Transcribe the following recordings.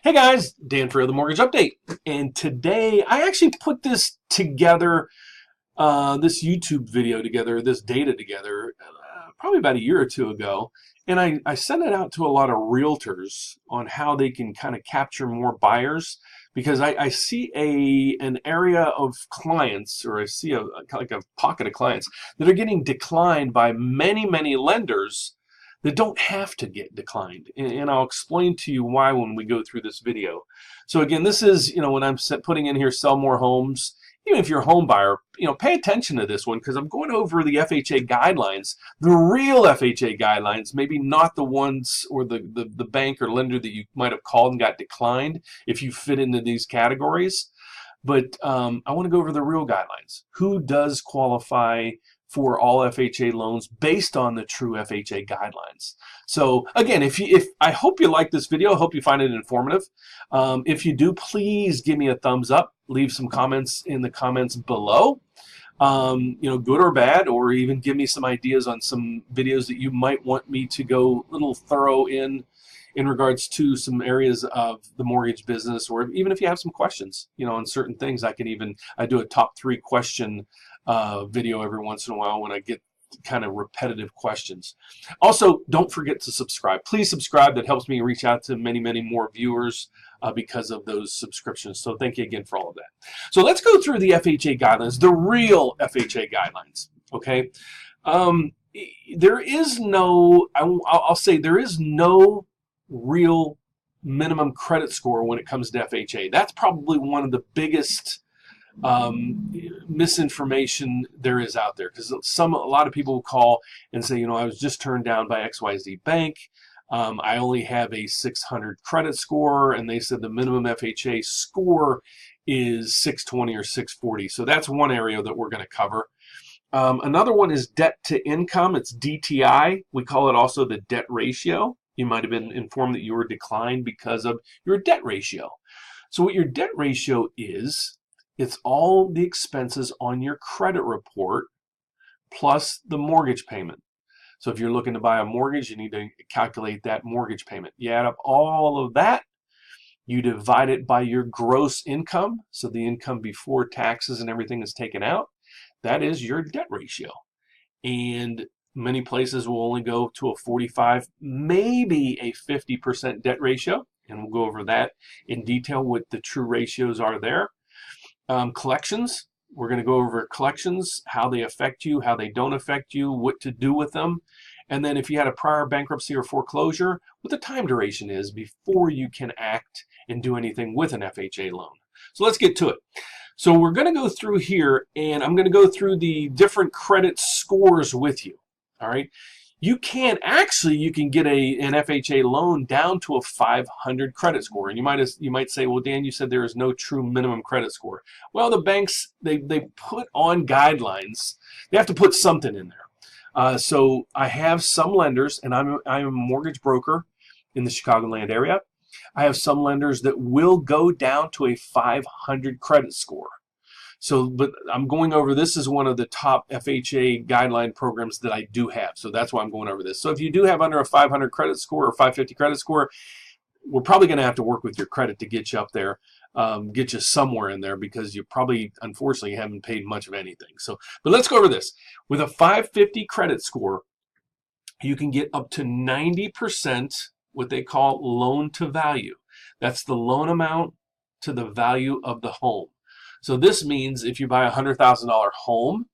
Hey guys, Dan Frio, the Mortgage Update. And today I actually put this together, this YouTube video together, this data together, probably about a year or two ago. And I sent it out to a lot of realtors on how they can kind of capture more buyers, because I see an area of clients, or I see like a pocket of clients that are getting declined by many lenders that don't have to get declined. And I'll explain to you why when we go through this video. So again, this is, when I'm putting in here, sell more homes. Even if you're a home buyer, pay attention to this one, because I'm going over the FHA guidelines, the real FHA guidelines, maybe not the ones or the bank or lender that you might have called and got declined if you fit into these categories. But I want to go over the real guidelines. Who does qualify for all FHA loans based on the true FHA guidelines? So again, if I hope you like this video, I hope you find it informative. If you do, please give me a thumbs up. Leave some comments in the comments below, good or bad, or even give me some ideas on some videos that you might want me to go a little thorough in regards to some areas of the mortgage business, or even if you have some questions, on certain things. I do a top 3 question video every once in a while when I get kind of repetitive questions. Also, don't forget to subscribe. Please subscribe. That helps me reach out to many more viewers because of those subscriptions. So thank you again for all of that. So let's go through the FHA guidelines, the real FHA guidelines. Okay, there is no, I'll say there is no real minimum credit score when it comes to FHA. That's probably one of the biggest misinformation there is out there, because a lot of people will call and say, I was just turned down by XYZ bank. I only have a 600 credit score, and they said the minimum FHA score is 620 or 640. So that's one area that we're going to cover. Another one is debt to income. It's DTI. We call it also the debt ratio. You might have been informed that you were declined because of your debt ratio. So what your debt ratio is, it's all the expenses on your credit report plus the mortgage payment. So if you're looking to buy a mortgage, you need to calculate that mortgage payment. You add up all of that, you divide it by your gross income, so the income before taxes and everything is taken out. That is your debt ratio. And many places will only go to a 45, maybe a 50% debt ratio, and we'll go over that in detail, what the true ratios are there. Collections, we're going to go over collections, how they affect you, how they don't affect you, what to do with them. And then if you had a prior bankruptcy or foreclosure, what the time duration is before you can act and do anything with an FHA loan. So let's get to it. So we're going to go through here, and I'm going to go through the different credit scores with you. All right. You can get an FHA loan down to a 500 credit score. And you might say, well, Dan, you said there is no true minimum credit score. Well, the banks, they put on guidelines. They have to put something in there. So I have some lenders, and I'm a mortgage broker in the Chicagoland area. I have some lenders that will go down to a 500 credit score. So, but I'm going over, this is one of the top FHA guideline programs that I do have. So that's why I'm going over this. So if you do have under a 500 credit score or 550 credit score, we're probably going to have to work with your credit to get you up there, get you somewhere in there, because you probably, unfortunately, haven't paid much of anything. So, but let's go over this. With a 550 credit score, you can get up to 90% what they call loan to value. That's the loan amount to the value of the home. So this means if you buy a $100,000 home,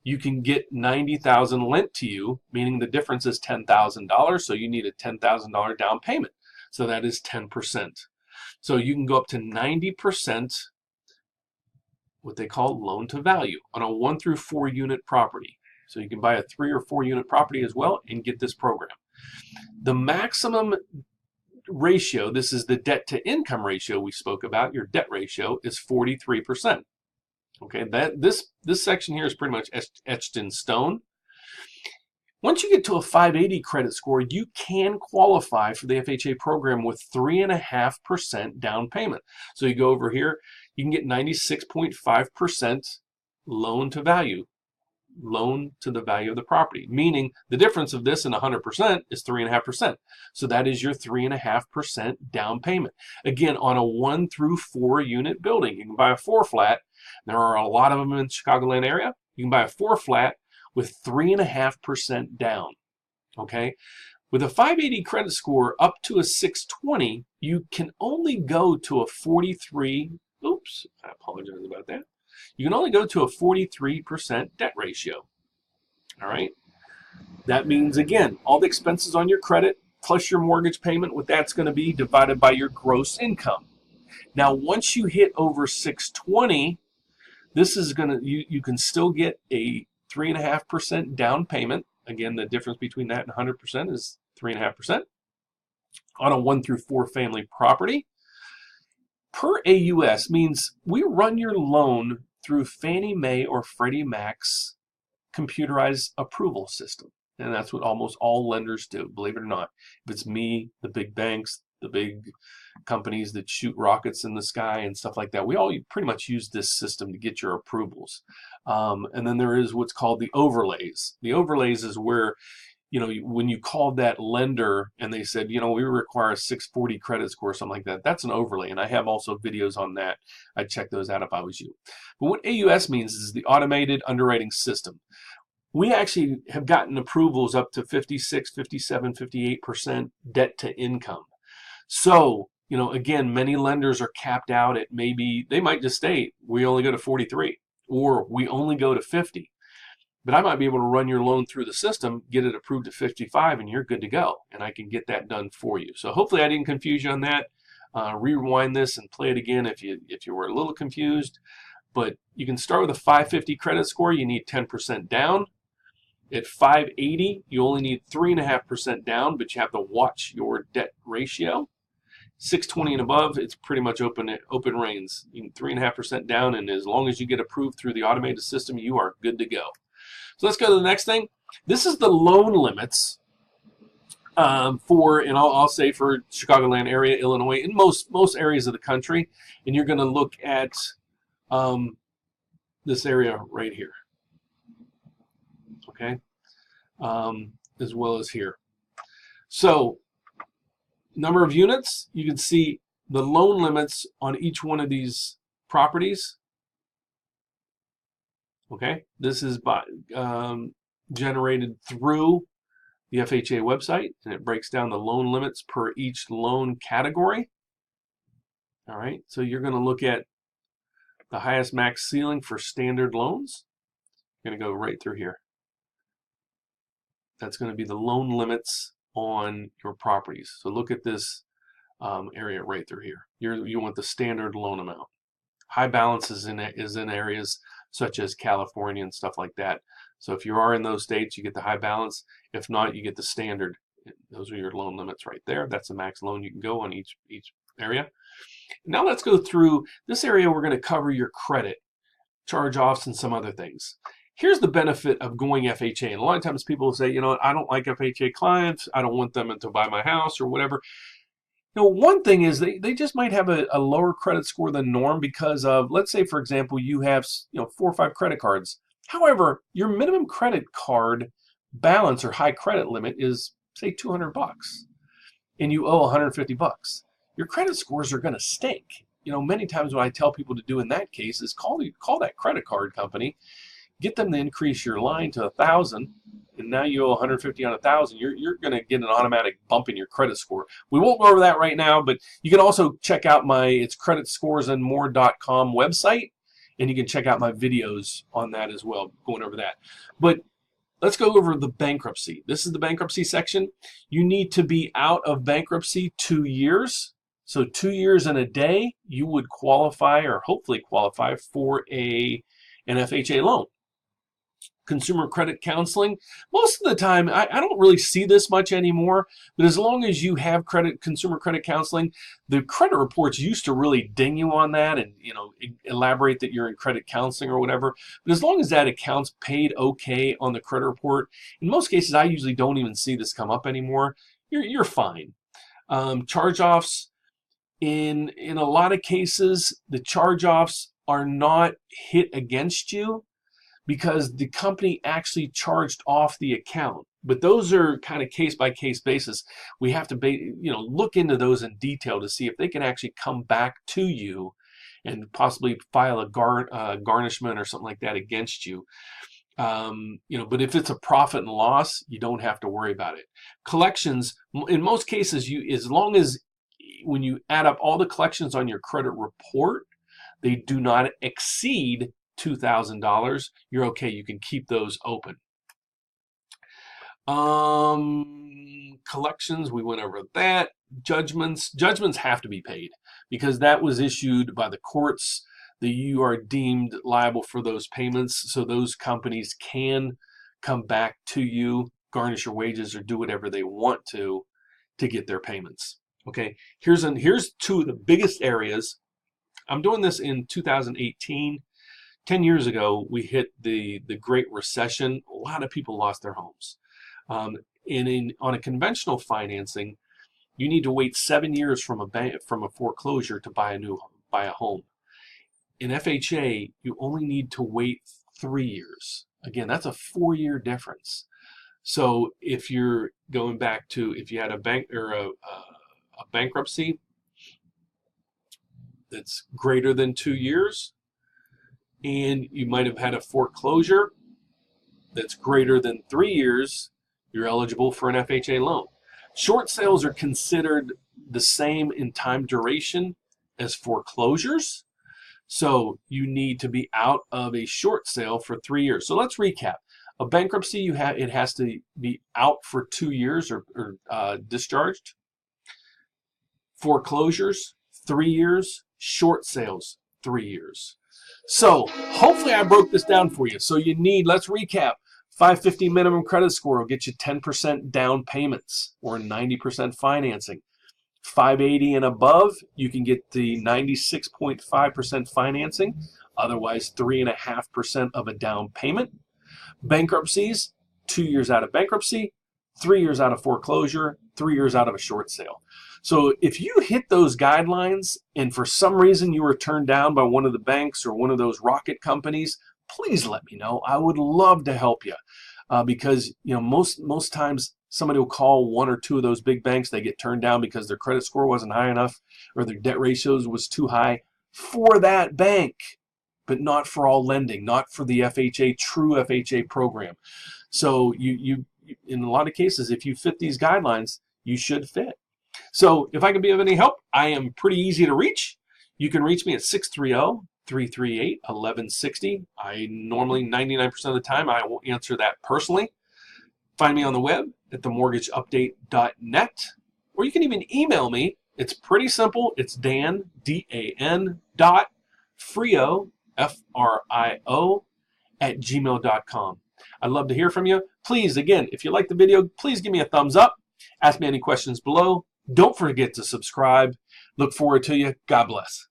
you can get $90,000 lent to you, meaning the difference is $10,000. So you need a $10,000 down payment. So that is 10%. So you can go up to 90%, what they call loan to value, on a 1 through 4 unit property. So you can buy a 3 or 4 unit property as well and get this program. The maximum ratio, this is the debt to income ratio we spoke about, your debt ratio is 43%. Okay, this section here is pretty much etched in stone. Once you get to a 580 credit score, you can qualify for the FHA program with 3.5% down payment. So you go over here, you can get 96.5% loan to value. loan to the value of the property, meaning the difference of this and 100% is 3.5%. So that is your 3.5% down payment. Again, on a 1 through 4 unit building, you can buy a 4 flat. There are a lot of them in the Chicagoland area. You can buy a 4 flat with 3.5% down. Okay. With a 580 credit score up to a 620, you can only go to a 43. Oops, I apologize about that. You can only go to a 43% debt ratio. All right. That means, again, all the expenses on your credit plus your mortgage payment, what that's going to be divided by your gross income. Now, once you hit over 620, this is going to, you can still get a 3.5% down payment. Again, the difference between that and 100% is 3.5% on a 1 through 4 family property. Per AUS means we run your loan through Fannie Mae or Freddie Mac's computerized approval system. And that's what almost all lenders do, believe it or not. If it's me, the big banks, the big companies that shoot rockets in the sky and stuff like that, we all pretty much use this system to get your approvals. And then there is what's called the overlays. The overlays is where, when you called that lender and they said, we require a 640 credit score or something like that, that's an overlay. And I have also videos on that. I'd check those out if I was you. But what AUS means is the automated underwriting system. We actually have gotten approvals up to 56, 57, 58% debt to income. So, again, many lenders are capped out at maybe, they might just state, we only go to 43 or we only go to 50. But I might be able to run your loan through the system, get it approved to 55, and you're good to go. And I can get that done for you. So hopefully I didn't confuse you on that. Rewind this and play it again if you were a little confused. But you can start with a 550 credit score. You need 10% down. At 580, you only need 3.5% down, but you have to watch your debt ratio. 620 and above, it's pretty much open reins. You need 3.5% down, and as long as you get approved through the automated system, you are good to go. So let's go to the next thing. This is the loan limits and I'll say for Chicagoland area, Illinois, in most areas of the country. And you're going to look at this area right here, okay, as well as here. So number of units, you can see the loan limits on each one of these properties. Okay, this is generated through the FHA website, and it breaks down the loan limits per each loan category. All right, so you're going to look at the highest max ceiling for standard loans. You're going to go right through here. That's going to be the loan limits on your properties. So look at this area right through here. You want the standard loan amount. High balance is in areas such as California and stuff like that. So if you are in those states, you get the high balance. If not, you get the standard. Those are your loan limits right there. That's the max loan you can go on each area. Now let's go through this area. We're going to cover your credit, charge-offs, and some other things. Here's the benefit of going FHA. And a lot of times people say, I don't like FHA clients. I don't want them to buy my house or whatever. One thing is they just might have a lower credit score than norm because of, let's say, for example, you have 4 or 5 credit cards. However, your minimum credit card balance or high credit limit is, say, $200, and you owe $150. Your credit scores are going to stink. Many times what I tell people to do in that case is call that credit card company, get them to increase your line to 1,000. And now you owe 150 on 1,000. You're going to get an automatic bump in your credit score. We won't go over that right now, but you can also check out it's creditscoresandmore.com website, and you can check out my videos on that as well, going over that. But let's go over the bankruptcy. This is the bankruptcy section. You need to be out of bankruptcy 2 years. So 2 years and a day, you would qualify or hopefully qualify for an FHA loan. Consumer credit counseling, most of the time I don't really see this much anymore, but as long as you have consumer credit counseling, the credit reports used to really ding you on that and elaborate that you're in credit counseling or whatever. But as long as that account's paid okay on the credit report, in most cases I usually don't even see this come up anymore. You're fine. Charge-offs, in a lot of cases the charge-offs are not hit against you, because the company actually charged off the account. But those are kind of case by case basis. We have to look into those in detail to see if they can actually come back to you and possibly file a garnishment or something like that against you. But if it's a profit and loss, you don't have to worry about it. Collections, in most cases, as long as when you add up all the collections on your credit report, they do not exceed $2,000, you're okay. You can keep those open. Collections, we went over that. Judgments have to be paid because that was issued by the courts that you are deemed liable for those payments. So those companies can come back to you, garnish your wages, or do whatever they want to get their payments. Okay, here's two of the biggest areas. I'm doing this in 2018. 10 years ago, we hit the Great Recession. A lot of people lost their homes. On a conventional financing, you need to wait 7 years from a foreclosure to buy a home. In FHA, you only need to wait 3 years. Again, that's a 4-year difference. So if you're going back to, if you had a bankruptcy that's greater than 2 years, and you might have had a foreclosure that's greater than 3 years, you're eligible for an FHA loan. Short sales are considered the same in time duration as foreclosures. So you need to be out of a short sale for 3 years. So let's recap. A bankruptcy, it has to be out for 2 years or discharged. Foreclosures, 3 years. Short sales, 3 years. So hopefully I broke this down for you. So you need, let's recap. 550 minimum credit score will get you 10% down payments or 90% financing. 580 and above, you can get the 96.5% financing, otherwise 3.5% of a down payment. Bankruptcies, 2 years out of bankruptcy, 3 years out of foreclosure, 3 years out of a short sale. So if you hit those guidelines and for some reason you were turned down by one of the banks or one of those rocket companies, please let me know. I would love to help you because most times somebody will call one or two of those big banks. They get turned down because their credit score wasn't high enough or their debt ratios was too high for that bank, but not for all lending, not for the FHA, true FHA program. So you in a lot of cases, if you fit these guidelines, you should fit. So if I can be of any help, I am pretty easy to reach. You can reach me at 630-338-1160. I normally, 99% of the time, I will answer that personally. Find me on the web at themortgageupdate.net, or you can even email me. It's pretty simple. It's Dan, D-A-N, Frio, F-R-I-O, @gmail.com. I'd love to hear from you. Please, again, if you like the video, please give me a thumbs up. Ask me any questions below. Don't forget to subscribe. Look forward to you. God bless.